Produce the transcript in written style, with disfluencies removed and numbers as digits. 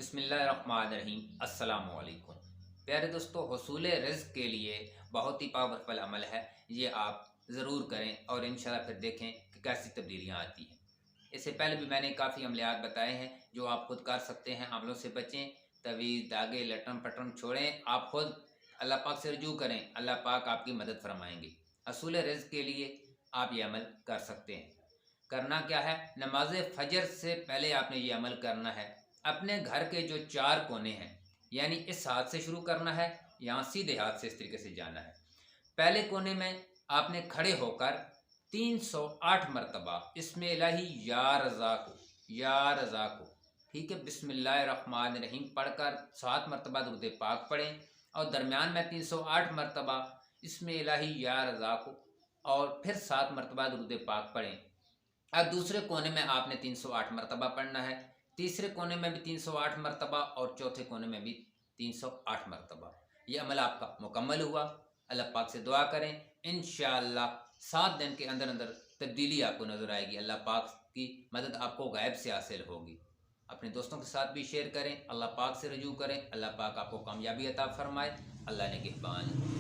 बिस्मिल्लाहिर्रहमानिर्रहीम। अस्सलामु अलैकुम। प्यारे दोस्तों, हुसूल रिज़्क़ के लिए बहुत ही पावरफुल अमल है। ये आप ज़रूर करें और इंशाल्लाह फिर देखें कि कैसी तब्दीलियाँ आती हैं। इससे पहले भी मैंने काफ़ी अमलियात बताए हैं जो आप खुद कर सकते हैं। अमलों से बचें, तवीज़, दागे, लटम पटम छोड़ें। आप खुद अल्लाह पाक से रुजू करें, अल्लाह पाक आपकी मदद फरमाएंगे। हुसूल रिज़्क़ के लिए आप ये अमल कर सकते हैं। करना क्या है, नमाज फजर से पहले आपने ये अमल करना है। अपने घर के जो चार कोने हैं, यानी इस हाथ से शुरू करना है, यहाँ सीधे हाथ से इस तरीके से जाना है। पहले कोने में आपने खड़े होकर 308 मरतबा इसमें इलाही या रज़ा को, या रज़ा को, ठीक है, बिस्मिल्लाहिर्रहमानिर्रहीम पढ़कर 7 मरतबा दुरूद पाक पढ़ें और दरमियान में 308 मरतबा इसमें इलाही या रज़ा को और फिर 7 मरतबा दुरूद पाक पढ़ें। अब दूसरे कोने में आपने 308 मरतबा पढ़ना है, तीसरे कोने में भी 308 मरतबा और चौथे कोने में भी 308 मरतबा। ये अमल आपका मुकम्मल हुआ। अल्लाह पाक से दुआ करें, इंशाअल्लाह 7 दिन के अंदर अंदर तब्दीली आपको नज़र आएगी। अल्लाह पाक की मदद आपको गायब से हासिल होगी। अपने दोस्तों के साथ भी शेयर करें, अल्लाह पाक से रजू करें। अल्लाह पाक आपको कामयाबी अता फरमाए। अल्लाह ने निगहबान।